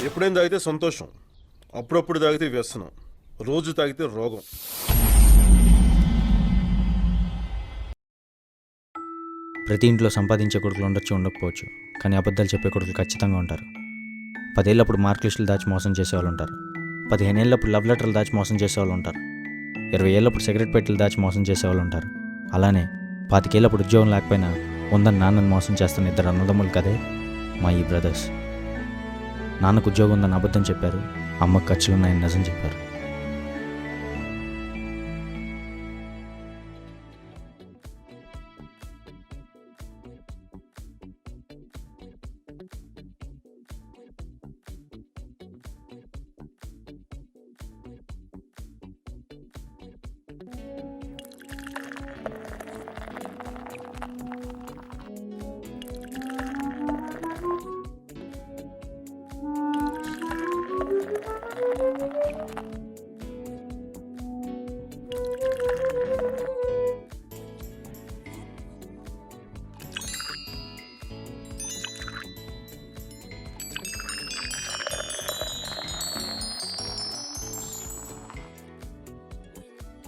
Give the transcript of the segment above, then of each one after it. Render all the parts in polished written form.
ఎప్పుడైనా తాగితే సంతోషం, అప్పుడప్పుడు తాగితే వ్యసనం, రోజు తాగితే రోగం. ప్రతి ఇంట్లో సంపాదించే కొడుకులు ఉండకపోవచ్చు, కానీ అబద్ధాలు చెప్పే కొడుకులు ఖచ్చితంగా ఉంటారు. 10 ఏళ్ళప్పుడు మార్క్ లిస్టులు దాచి మోసం చేసేవాళ్ళు ఉంటారు. 15 ఏళ్ళప్పుడు లవ్ లెటర్లు దాచి మోసం చేసేవాళ్ళు ఉంటారు. 20 ఏళ్ళప్పుడు సిగరెట్ పెట్టెలు దాచి మోసం చేసేవాళ్ళు ఉంటారు. అలానే 25 ఏళ్ళప్పుడు ఉద్యోగం లేకపోయినా ఉందని నాన్నని మోసం చేస్తున్న 2 అన్నదమ్ములు కదే మా ఈ బ్రదర్స్. నాన్నకు ఉద్యోగం ఉందని అబద్ధం చెప్పారు, అమ్మకు ఖర్చులున్నాయని నిజం చెప్పారు.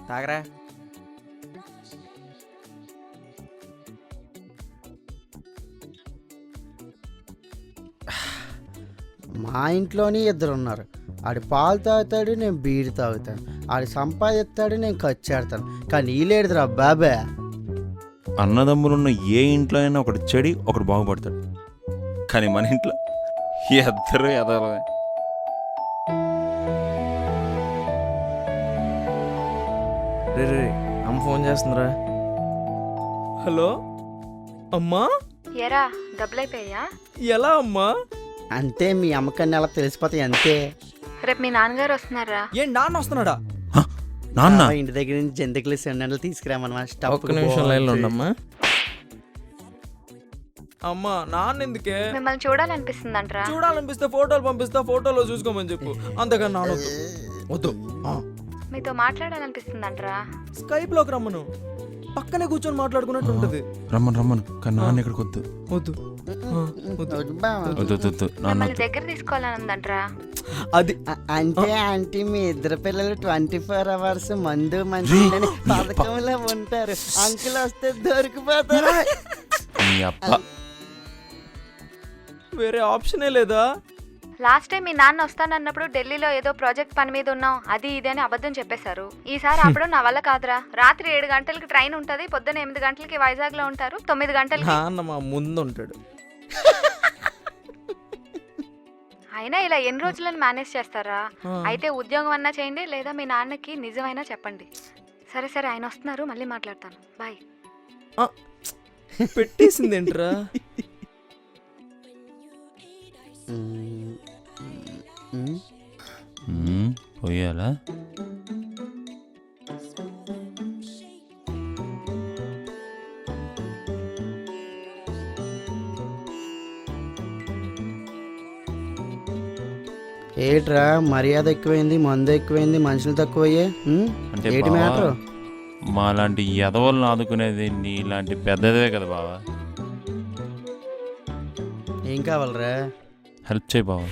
తాగరా. మా ఇంట్లోనే 2 ఉన్నారు. ఆడి పాలు తాగుతాడు, నేను బీడి తాగుతాను. ఆడి సంపాదిస్తాడు, నేను ఖర్చు పెడతాను. కానీ నీలేడుదిరా బాబా. అన్నదమ్ములున్న ఏ ఇంట్లో అయినా ఒకటి చెడి ఒకటి బాగుపడతాడు, కానీ మన ఇంట్లో ఇద్దరు ఎదవలే. రే రే అమ్మ ఫోన్ చేస్తుందిరా. హలో అమ్మా, ఎరా డబ్బులైపోయా? ఎలా అమ్మా? అంటే మీ అమ్మకన్నా ఎలా తెలిసిపోతాయి అంతే. రేపు మీ నాన్నగారు వస్తున్నారా? ఏం నాన్న వస్తున్నాడా? నాన్న ఆ ఇంటి దగ్గర నుంచి జంతికలు సెండలు తీసుకురామన్నమాట. ఒక్క నిమిషం లైన్లో ఉండమ్మా. అమ్మా నాన్న ఎందుకే? మిమ్మల్ని చూడాలనిపిస్తుందంట్రా. చూడాలనిపిస్తే ఫోటోలు పంపిస్తా, ఫోటోలో చూసుకోమని చెప్పు. అంతకన్నా నానొద్దు. వద్దు. మీతో మాట్లాడాలనిపిస్తుందంట్రా. స్కైప్ లోకి రమ్మను, పక్కనే కూర్చొని మాట్లాడుకున్నట్టు ఉంటది. రమ్మను కానీ నాన్న ఇక్కడికి వద్దు. వద్దు. వద్దు వద్దు నాన్న మిమ్మల్ని దగ్గర తీసుకోవాలని ఉందంట్రా. అది అంటే ఆంటీ మీ 2 పిల్లలు 24 అవర్స్ మందు మంచి పథకంలో ఉంటారు. అంకుల్ వస్తే దొరికిపోతారు. నీ అప్ప వేరే ఆప్షనే లేదా? లాస్ట్ టైం మీ నాన్న వస్తానన్నప్పుడు ఢిల్లీలో ఏదో ప్రాజెక్ట్ పని మీద ఉన్నాం, అది ఇది అని అబద్ధం చెప్పేశారు. ఈసారి అప్పుడు నా వల్ల కాదురా. రాత్రి 7 గంటలకి ట్రైన్ ఉంటది, పొద్దున్న 8 గంటలకి వైజాగ్ లో ఉంటారు, 9 గంటలకి. నాన్న మా ముందు ఉంటాడు. అయినా ఇలా ఎన్ని రోజులను మేనేజ్ చేస్తారా? అయితే ఉద్యోగం అన్నా చేయండి, లేదా మీ నాన్నకి నిజమైనా చెప్పండి. సరే సరే, ఆయన వస్తున్నారు, మళ్ళీ మాట్లాడతాను. బాయ్. పెట్టేసింది ఏంట్రా? పోయాలా? ఏట్రా మర్యాద ఎక్కువైంది, మందు ఎక్కువైంది, మనుషులు తక్కువయ్యే. అంటే ఏంటి మ్యాటర్? మా లాంటి ఎదవలను ఆదుకునేది నీలాంటి పెద్దదే కదా బావా. ఏం కావాలరా? హెల్ప్ చేయి బావా.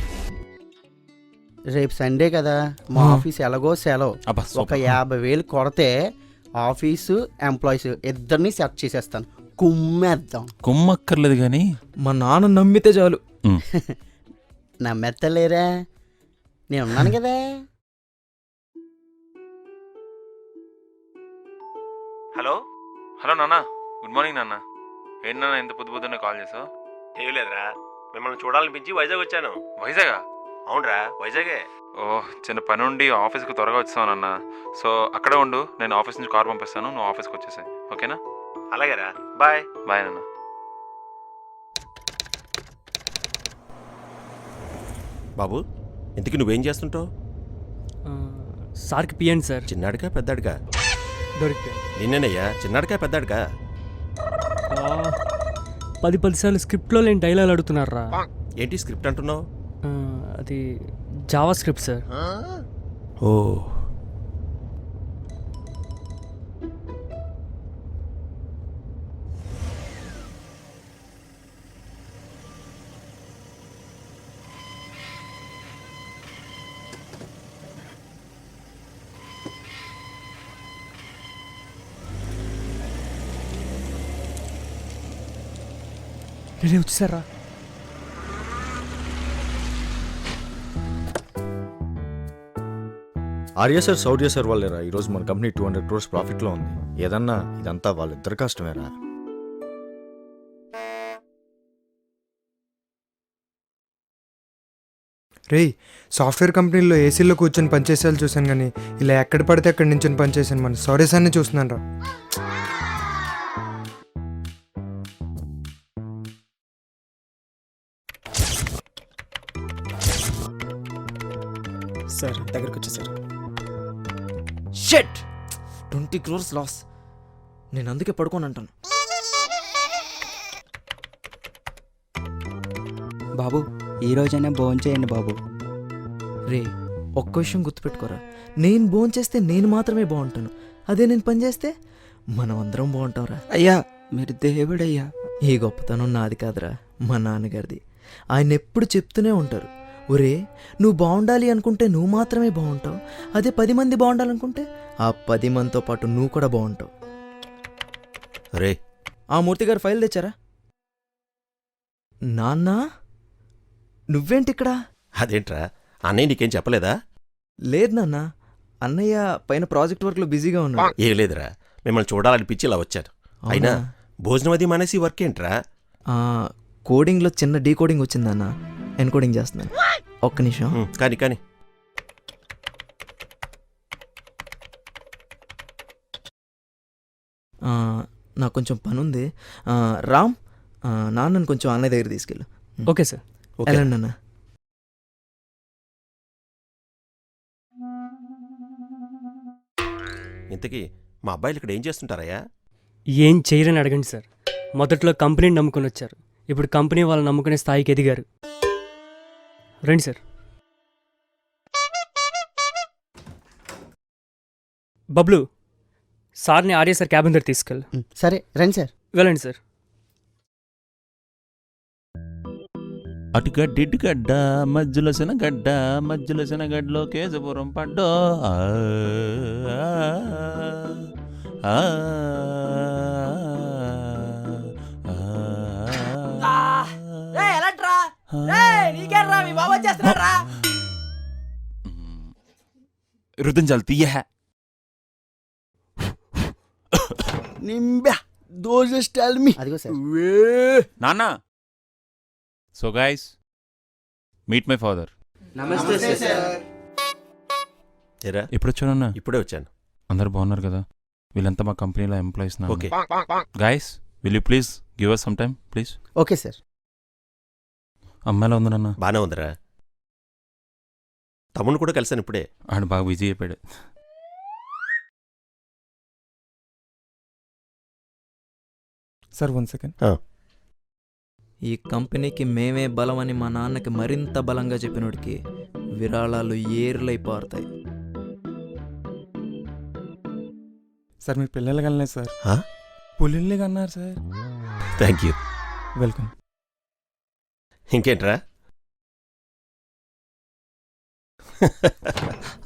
రేపు సండే కదా, మా ఆఫీస్ ఎలాగో సెలవు. అబ్బా ఒక 50,000 కొడితే ఆఫీసు ఎంప్లాయీస్ 2 సెట్ చేసేస్తాను. కుమ్మేద్దాం. కుమ్మక్కర్లేదు కానీ మా నాన్న నమ్మితే చాలు. నమ్మెత్తలేరా? నేను ఉన్నాను కదా. హలో హలో నాన్న, గుడ్ మార్నింగ్ నాన్న. ఏంటి నాన్న ఇంత పొద్దున్నే కాల్ చేసావు? ఏం లేదురా, మిమ్మల్ని చూడాలనిపించి వైజాగ్ వచ్చాను. వైజాగా? అవునరా, వైజాగే. ఓహ్, చిన్న పని ఉండి ఆఫీస్కి త్వరగా వచ్చానన్న. సో అక్కడే ఉండు, నేను ఆఫీస్ నుంచి కార్ పంపిస్తాను, నువ్వు ఆఫీస్కి వచ్చేసాయి. ఓకేనా? అలాగేరా, బాయ్. బాయ్ నాన్న. బాబు, ఇంతకీ నువ్వేం చేస్తుంటావు? సార్కి పియండి సార్. చిన్నాడికా పెద్దాడికా? దొరికిపోయాను. నిన్నేనయ్యా, చిన్నాడికా పెద్దాడికా? 10 సార్లు స్క్రిప్ట్లో లేని డైలాగ్ అడుగుతున్నారా? ఏంటి స్క్రిప్ట్ అంటున్నావు? అది జావా స్క్రిప్ట్ సార్. ఓ, రే వచ్చేసారా? ఆర్య సార్ శౌర్య సార్ వాళ్ళేరా ఈరోజు మన కంపెనీ 200 crores ప్రాఫిట్లో ఉంది. ఏదన్నా ఇదంతా వాళ్ళిద్దరు కష్టమేరా. రేయ్, సాఫ్ట్వేర్ కంపెనీలో ఏసీలో కూర్చొని పనిచేసేవాళ్ళు చూశాను కానీ ఇలా ఎక్కడ పడితే అక్కడి నుంచి పనిచేసాను. మన సారీ సార్ని చూస్తున్నాను రా. సార్ దగ్గరికి వచ్చేసారు. షెట్ 20 crores లాస్. నేను అందుకే పడుకోని అంటాను. బాబు ఈ రోజైనా భోంచేయండి బాబు. రే ఒక్క విషయం గుర్తుపెట్టుకోరా, నేను భోంచేస్తే నేను మాత్రమే బాగుంటాను. అదే నేను పని చేస్తే మనం అందరం బాగుంటాంరా. అయ్యా మీరు దేవుడయ్యా. ఈ గొప్పతనం నాది కాదురా, మా నాన్నగారిది. ఆయన ఎప్పుడు చెప్తూనే ఉంటారు, ఒరే నువ్వు బాగుండాలి అనుకుంటే నువ్వు మాత్రమే బాగుంటావు, అదే 10 మంది బాగుండాలనుకుంటే ఆ 10 మందితో పాటు నువ్వు కూడా బాగుంటావు. రే ఆ మూర్తి గారు ఫైల్ తెచ్చారా? నాన్న నువ్వేంటి ఇక్కడ? అదేంట్రా అన్నయ్య నీకేం చెప్పలేదా? లేదు నాన్న, అన్నయ్య పైన ప్రాజెక్ట్ వర్క్లో బిజీగా ఉన్నాడు. ఏం లేదురా, మిమ్మల్ని చూడాలనిపించి ఇలా వచ్చాను. అయినా భోజనం అది మానేసి వర్క్ ఏంట్రా? కోడింగ్లో చిన్న డీకోడింగ్ వచ్చిందన్న, ఎన్కోడింగ్ చేస్తున్నాను. ఒక్క నిమిషం. కానీ కానీ నాకు కొంచెం పని ఉంది. రామ్, నాన్నని కొంచెం అన్నయ్య దగ్గర తీసుకెళ్ళు. Okay sir. వెళ్ళండి అన్న. ఇంతకీ మా అబ్బాయిలు ఇక్కడ ఏం చేస్తుంటారయ్యా? ఏం చేయరని అడగండి సార్. మొదట్లో కంపెనీని నమ్ముకొని వచ్చారు, ఇప్పుడు కంపెనీ వాళ్ళు నమ్ముకునే స్థాయికి ఎదిగారు. రండి సార్. బబ్లు, సార్ని ఆర్య సార్ క్యాబిన్ దగ్గర తీసుకెళ్ళు. సరే రండి సార్. వెళ్ళండి సార్. అటుగడ్డ ఇటుగడ్డ మధ్యలో శనగడ్డ మధ్యలో శనగడ్డలో కేశపురం పడ్డో. రుద్రం చాలు తీయ నింబా దోస్ టెల్ మీ. అదిగో సార్. నాన్న. So guys, meet my father. నమస్తే సార్. ఏరా ఎప్పుడు వచ్చానన్నా? ఇప్పుడే వచ్చాను. అందరు బాగున్నారు కదా? వీళ్ళంతా మా కంపెనీలో employees. Okay guys, will you please give us some time please? Okay sir. అమ్మాయిలా ఉంది నాన్న. బానే ఉందిరా. తమ్ముడు కూడా కలిసాను ఇప్పుడే. ఆడు బాగా బిజీ అయిపోయాడు. Sir 1 second. ఈ కంపెనీకి మేమే బలం అని మా నాన్నకి మరింత బలంగా చెప్పినోడికి విరాళాలు ఏర్లై పారుతాయి. సార్ మీ పిల్లలు కలలేదు సార్. ఆ? పులిల్ని కన్నారు సార్. Thank you. వెల్కమ్. ఇంకేంట్రా?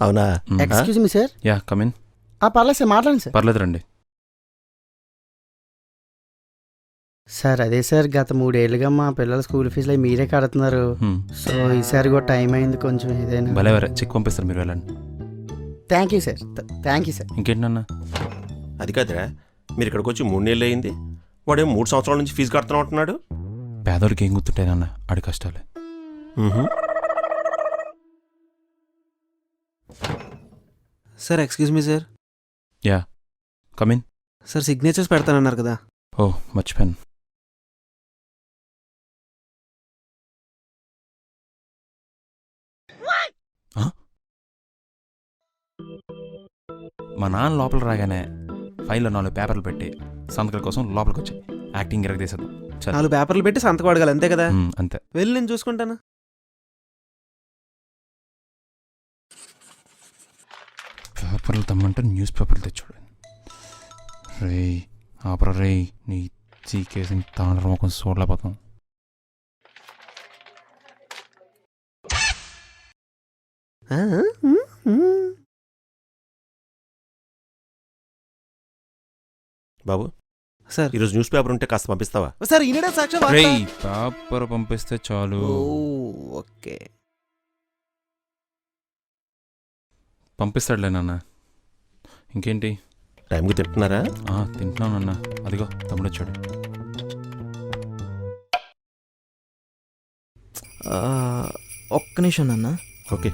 అవునా? Excuse me sir. Yeah come in. పర్లేదు సార్, మాట్లాడండి సార్. పర్లేదు రండి. సార్ అదే సార్, గత 3 ఏళ్ళుగా మా పిల్లల స్కూల్ ఫీజులు అవి మీరే కడుతున్నారు. సో ఈసారి కూడా టైం అయింది కొంచెం ఏదైనా. భలేవరే, చెక్ పంపిస్తారు, మీరు వెళ్ళండి. Thank you sir. Thank you sir. ఇంకేంటన్నా? అది కాదురా, మీరు ఇక్కడికి వచ్చి 3 నెలలు అయింది, వాడేమో 3 సంవత్సరాల నుంచి ఫీజు కడుతున్నా ఉంటున్నాడు. పేదోడికి ఏం గుర్తుంటాయి నాన్న, ఆడి కష్టాలే. Sir excuse me sir. Yeah come in. Sir signatures పెడతానన్నారు కదా? ఓ మర్చిపోయాను. మా నాన్న లోపల రాగానే ఫైల్లో 4 పేపర్లు పెట్టి సంతకాల కోసం లోపలికి వచ్చాయి. యాక్టింగ్ ఎరగదీసేద్దాం. 4 పేపర్లు పెట్టి సంతకం అడగాలి అంతే కదా? అంతే. వెళ్ళి నేను చూసుకుంటాను. పేపర్లు తమ్మంటే న్యూస్ పేపర్లు తెచ్చాడు. రే ఆపరా రే, నీ చీకేసి తాండ్ర మొక్కం చూడలేకపోతాం. బాబు సార్ ఈరోజు న్యూస్ పేపర్ ఉంటే కాస్త పంపిస్తావా? సార్ ఈనాడే సాక్ష్యం వార్త. రేయ్ పేపర్ పంపిస్తే చాలు. ఓ, ఓకే. పంపిస్తాడులే నాన్న. ఇంకేంటి? టైంకి తింటున్నారా? తింటున్నానన్నా. అదిగో తమ్ముడు వచ్చాడు. ఒక్క నిమిషం అన్న. ఓకే.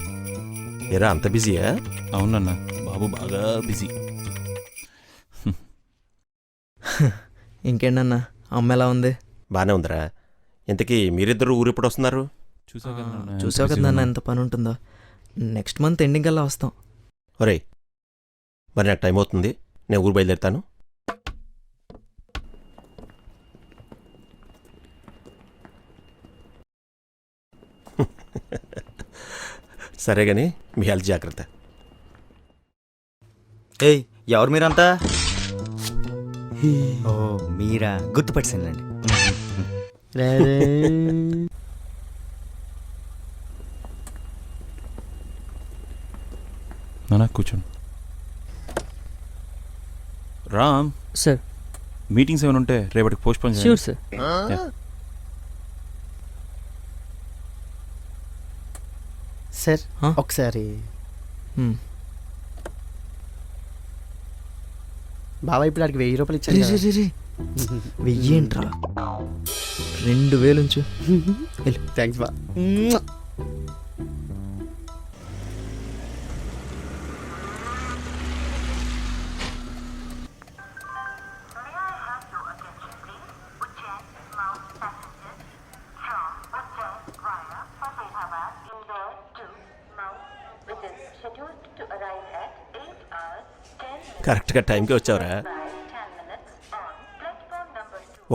ఎరా అంత బిజీయా? అవునన్నా, బాబు బాగా బిజీ. ఇంకేంటన్నా, అమ్మ ఎలా ఉంది? బాగానే ఉందిరా. ఇంతకీ మీరిద్దరు ఊరు ఎప్పుడు వస్తున్నారు? చూసావు కదా నాన్న ఎంత పని ఉంటుందో. నెక్స్ట్ మంత్ ఎండింగ్ కల్లా వస్తాం. ఒరే, మరి నాకు టైం అవుతుంది, నేను ఊరు బయలుదేరుతాను. సరే కానీ మీ హెల్త్ జాగ్రత్త. ఏయ్, ఎవరు మీరంతా? ఓ మీరా, గుర్తుపట్టిందండి. నాన్న కూర్చోండి. రామ్ సార్. మీటింగ్స్ ఏమైనా ఉంటే రేపటికి post phone sure sir. Sir ఒకసారి బాబా ఇప్పుడు ఆడికి 1000 రూపాయలు ఇచ్చాను కదా. 1000 ఏంట్రా, 2000 ఉంచు. థ్యాంక్స్ బా. కరెక్ట్గా టైంకి వచ్చావురా.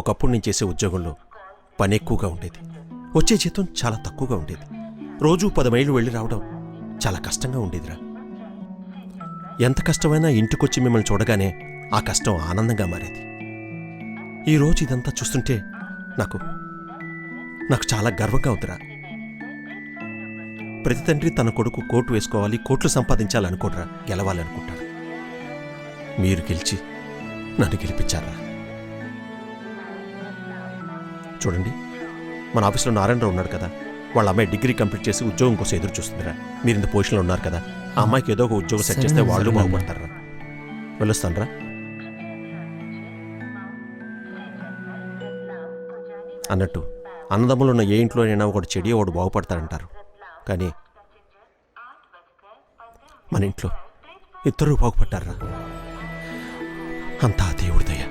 ఒకప్పుడు నేను చేసే ఉద్యోగంలో పని ఎక్కువగా ఉండేది, వచ్చే జీతం చాలా తక్కువగా ఉండేది. రోజు 10 మైళ్ళు వెళ్ళి రావడం చాలా కష్టంగా ఉండేదిరా. ఎంత కష్టమైనా ఇంటికొచ్చి మిమ్మల్ని చూడగానే ఆ కష్టం ఆనందంగా మారేది. ఈరోజు ఇదంతా చూస్తుంటే నాకు చాలా గర్వంగా ఉందిరా. ప్రతి తండ్రి తన కొడుకు కోటు వేసుకోవాలి, కోట్లు సంపాదించాలనుకోడ్రా, గెలవాలనుకుంటాడు. మీరు గెలిచి నన్ను గెలిపించారా. చూడండి, మన ఆఫీస్లో నారాయణరావు ఉన్నాడు కదా, వాళ్ళ అమ్మాయి డిగ్రీ కంప్లీట్ చేసి ఉద్యోగం కోసం ఎదురు చూస్తుందిరా. మీరు ఇంత పొజిషన్లో ఉన్నారు కదా, ఆ అమ్మాయికి ఏదో ఒక ఉద్యోగం సెట్ చేస్తే వాళ్ళు బాగుపడతారా. వెళ్ళొస్తానరా. అన్నట్టు అన్నదమ్ములు ఉన్న ఏ ఇంట్లో అయినా ఒకటి చెడి ఒకటి బాగుపడతారంటారు, కానీ మన ఇంట్లో ఇద్దరూ బాగుపడ్డారా. అంతా దేవుడి దయ.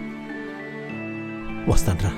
వస్తానరా.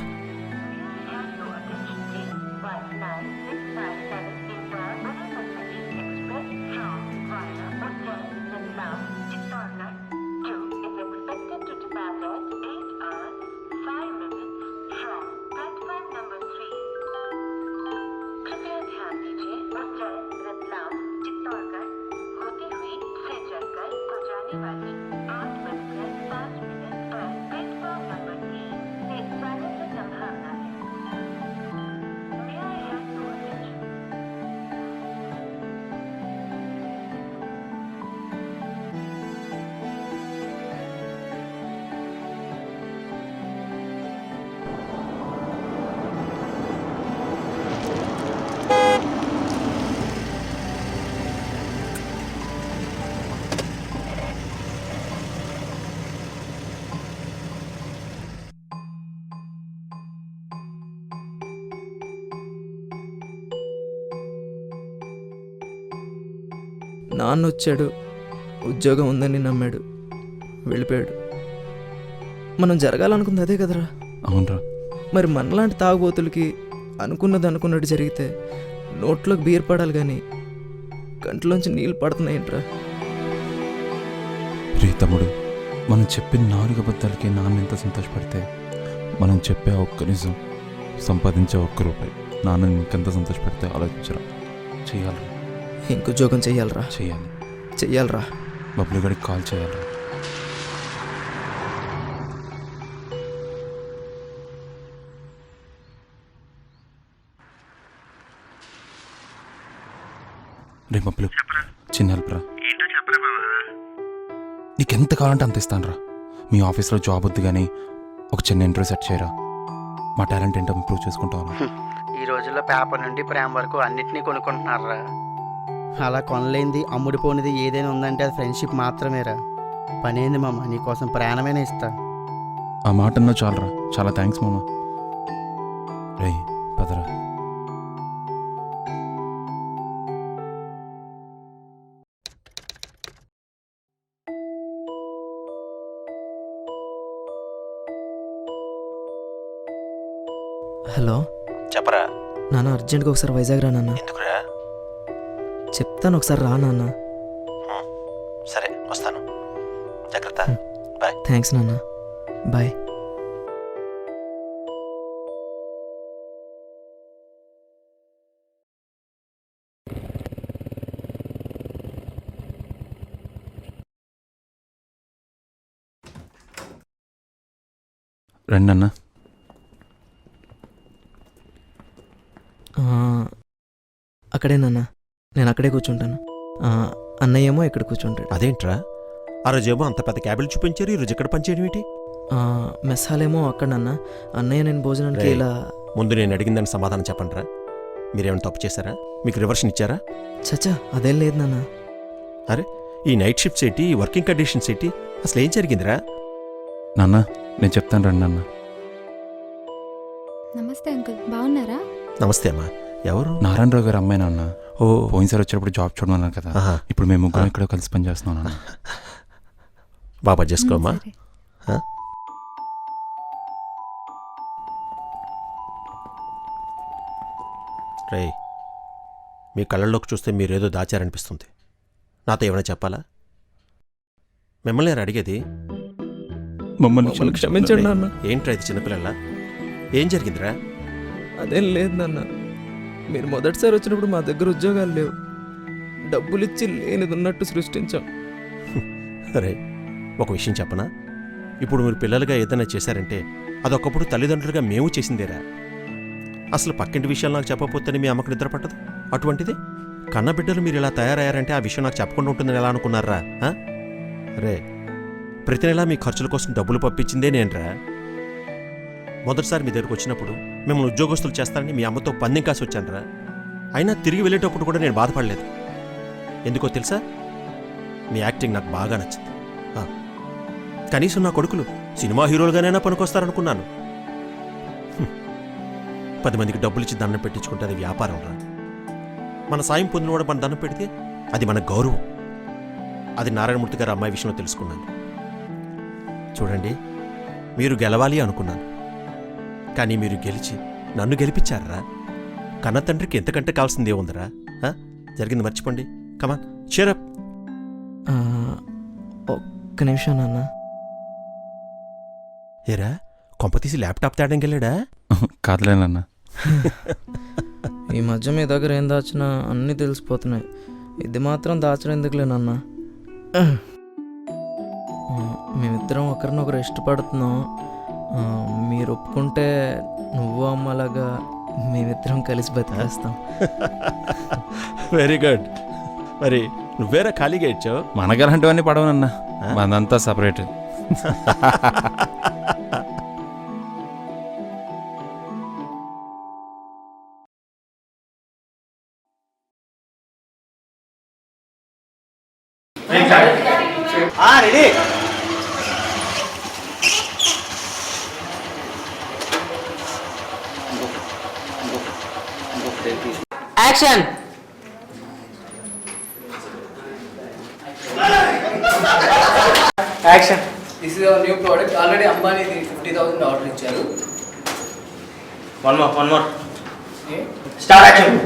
నాన్న వచ్చాడు, ఉద్యోగం ఉందని నమ్మాడు, వెళ్ళిపోయాడు. మనం జరగాలనుకుంది అదే కదరా. అవునరా. మరి మనలాంటి తాగుబోతులకి అనుకున్నది అనుకున్నట్టు జరిగితే నోట్లోకి బీర్ పడాలి కానీ కంట్లోంచి నీళ్ళు పడుతున్నాయంట్రా. రే తమ్ముడు, మనం చెప్పిన 4 అబద్ధాలకి నాన్న ఎంత సంతోషపడితే, మనం చెప్పే ఒక్క నిజం, సంపాదించే ఒక్క రూపాయి నాన్న ఇంకెంత సంతోషపడితే ఆలోచించరా. చెయ్యాలరా. ఇంకొద్యోగం చెయ్యాలరా. చెయ్యాలరా. బబ్లు గడికి కాల్ చేయాలరా. రే బబ్లు, చిన్న హెల్ప్ రా. నీకెంత కావాలంటే అంత ఇస్తాను రా. మీ ఆఫీస్లో జాబ్ వద్దు కానీ ఒక చిన్న ఇంటర్వ్యూ సెట్ చేయరా, మా టాలెంట్ ఏంటో ఇంప్రూవ్ చేసుకుంటాను. ఈ రోజుల్లో పేపర్ నుండి ప్రేమ వరకు అన్నిటినీ కొనుక్కుంటున్నారా. అలా కొనలేనిది అమ్ముడిపోనిది ఏదైనా ఉందంటే అది ఫ్రెండ్షిప్ మాత్రమేరా. పనేంది మామ, నీకోసం ప్రాణమైనా ఇస్తా. ఆ మాట అన్నా చాలరా, చాలా థ్యాంక్స్ మామ. రే పదరా. హలో చెప్పరా. నాన్న, అర్జెంట్గా ఒకసారి వైజాగ్ రా నాన్న. ఎందుకురా? చెప్తాను, ఒకసారి రా నాన్న. సరే వస్తాను, జాగ్రత్త. బాయ్. థ్యాంక్స్ నాన్న, బాయ్. రండి అన్న. అక్కడేనన్నా, నేను అక్కడే కూర్చుంటాను. అన్నయ్య ఏమో ఇక్కడ కూర్చుంటాడు. అదేంట్రా, ఆ రోజేమో అంత పెద్ద క్యాబిల్ చూపించారు, ఈరోజు ఇక్కడ పనిచేయడం ఏంటి? మెస్ హాల్ ఏమో అక్కడన్నా, అన్నయ్య నేను భోజనానికి రేయ్, ఇలా. ముందు నేను అడిగిందని సమాధానం చెప్పండిరా. మీరేమైనా తప్పు చేశారా? మీకు రివర్షన్ ఇచ్చారా? చచ్చా, అదేం లేదు నాన్న. అరే, ఈ నైట్ షిఫ్ట్స్ ఏంటి, ఈ వర్కింగ్ కండిషన్స్ ఏంటి, అసలు ఏం జరిగిందిరా? నాన్న నేను చెప్తాను రండి నాన్న. నమస్తే అంకుల్, బాగున్నారా? నమస్తే అమ్మా. ఎవరు? నారాయణరావు గారు అమ్మాయి నాన్న. ఓ, పోయినసారి వచ్చేటప్పుడు జాబ్ చూడమన్నాను కదా, ఆహా. ఇప్పుడు మేము ముగ్గురం ఇక్కడ కలిసి పని చేస్తున్నాం నాన్న. బాబా చేసుకోమ్మా. సరే. రే, మీ కళ్ళల్లోకి చూస్తే మీరేదో దాచారనిపిస్తుంది. నాతో ఏమైనా చెప్పాలా? మిమ్మల్ని నేను అడిగేది. మమ్మల్ని క్షమించండి నాన్న. ఏంట్రా ఇది చిన్నపిల్లలా? ఏం జరిగిందిరా? అదేం లేదు నాన్న, మీరు మొదటిసారి వచ్చినప్పుడు మా దగ్గర ఉద్యోగాలు లేవు, డబ్బులిచ్చి లేనిది ఉన్నట్టు సృష్టించాం. అరే, ఒక విషయం చెప్పనా? ఇప్పుడు మీరు పిల్లలుగా ఏదైనా చేశారంటే అదొకప్పుడు తల్లిదండ్రులుగా మేము చేసిందేరా. అసలు పక్కింటి విషయాలు నాకు చెప్పకపోతేనే మీ అమ్మకు నిద్ర పట్టదు. అటువంటిది కన్నబిడ్డలు మీరు ఇలా తయారయ్యారంటే ఆ విషయం నాకు చెప్పకుండా ఉంటుందని ఎలా అనుకున్నారా? రే, ప్రతి నెలా మీ ఖర్చుల కోసం డబ్బులు పంపించిందే నేనురా. మొదటిసారి మీ దగ్గరకు వచ్చినప్పుడు మిమ్మల్ని ఉద్యోగస్తులు చేస్తానని మీ అమ్మతో పందెం కాసి వచ్చానురా. అయినా తిరిగి వెళ్ళేటప్పుడు కూడా నేను బాధపడలేదు. ఎందుకో తెలుసా? మీ యాక్టింగ్ నాకు బాగా నచ్చింది. కనీసం నా కొడుకులు సినిమా హీరోలుగానైనా పనికొస్తారనుకున్నాను. 10 మందికి డబ్బులు ఇచ్చి దండం పెట్టించుకుంటే అది వ్యాపారం రా. మన సాయం పొందినవాడు మన దండం పెడితే అది మన గౌరవం. అది నారాయణమూర్తి గారు అమ్మాయి విషయంలో తెలుసుకున్నాను. చూడండి, మీరు గెలవాలి అనుకున్నాను, కానీ మీరు గెలిచి నన్ను గెలిపించారా. కన్న తండ్రికి ఎంతకంటే కావాల్సిందే ఉందరా. జరిగింది మర్చిపోండి. కమాన్, cheer up. ఒక్క నిమిషం నాన్న. ఏరా, కొంపతీసి ల్యాప్టాప్ తేడానికి వెళ్ళాడా? కాదులేనన్నా. ఈ మధ్య మీ దగ్గర ఏం దాచినా అన్నీ తెలిసిపోతున్నాయి. ఇది మాత్రం దాచడం ఎందుకులేనన్నా. మేమిద్దరం ఒకరినొకరు ఇష్టపడుతున్నాం. మీరు ఒప్పుకుంటే నువ్వు అమ్మలాగా మేమిద్దరం కలిసి బతికేస్తాం. Very good. మరి నువ్వేరా ఖాళీగా ఇచ్చావు? మనకి అలాంటివన్నీ పడవనన్నా, మనదంతా separate. Action. Action. This is our new product. Already Ambani 50,000 order ఇచ్చారు. One more start action.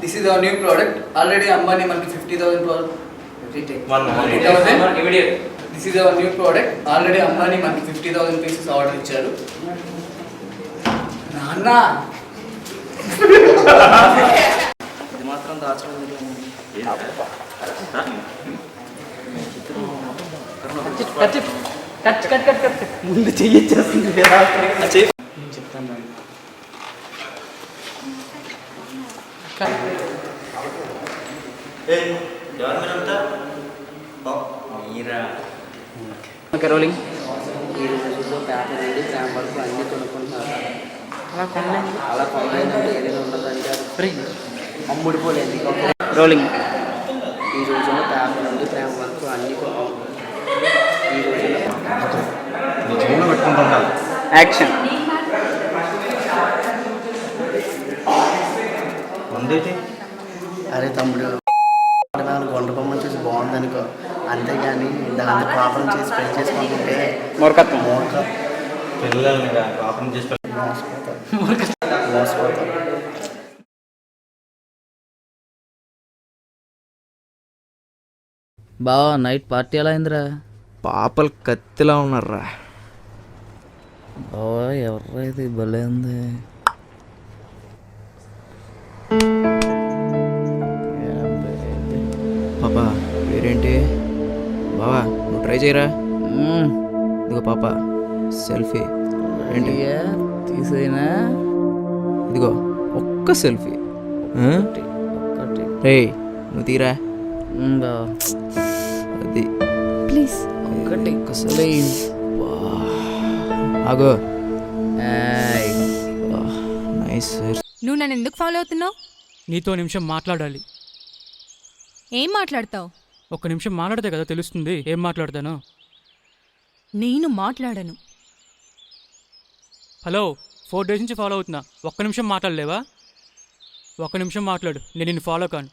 This is our new product. Already Ambani మనకి 50,000 immediate. This is our new product. Already Ambani మనకి 50,000 పీసెస్ ఆర్డర్ ఇచ్చారు. నాన్న ఇది మాత్రం దాచడం ముందు చెయ్యేస్తుంది చెప్తాను. రోలింగ్. పేపర్ నుండి ప్రేమ వరకు అన్నీ కొనుక్కుంటున్నారు. అలా కొనలేదంటే ఏదైనా ఉండదంటే అది ఫ్రీ, అమ్ముడిపోలేదు. రోలింగ్. ఈ రోజుల్లో పేపర్ నుండి ప్రేమ వరకు అన్నీ ఈ రోజుల్లో యాక్షన్. అరే తమ్ముడు, గుండ్ర బొమ్మను చూసి బాగుందనుకో, అంతేగాని దాన్ని పాపం చేసి పెళ్లి చేసుకుంటుంటే మూర్ఖత్వం. మోసపోతాం. బావా నైట్ పార్టీ ఎలా అయిందిరా? పాపలు కత్తిలా ఉన్నారా. బావా ఎవర్రా ఇది భలే ఉంది. పాపా పేరేంటి? బావా నువ్వు ట్రై చేయరా. ఇదిగో పాప సెల్ఫీ. ఏంటి తీసేనా? ఇదిగో ఒక్క సెల్ఫీ. ఒక్కటి రే నువ్వు తీరా. బావా అది ప్లీజ్ ఒక్కటి ప్లీజ్. ఆగో. నైస్. నువ్వు నన్ను ఎందుకు ఫాలో అవుతున్నావు? నీతో నిమిషం మాట్లాడాలి. ఏం మాట్లాడతావు? ఒక్క నిమిషం మాట్లాడితే కదా తెలుస్తుంది ఏం మాట్లాడతానో. నేను మాట్లాడను. హలో, 4 days నుంచి ఫాలో అవుతున్నా. ఒక్క నిమిషం మాట్లాడలేవా? ఒక్క నిమిషం మాట్లాడు, నేను నిన్ను ఫాలో కాను.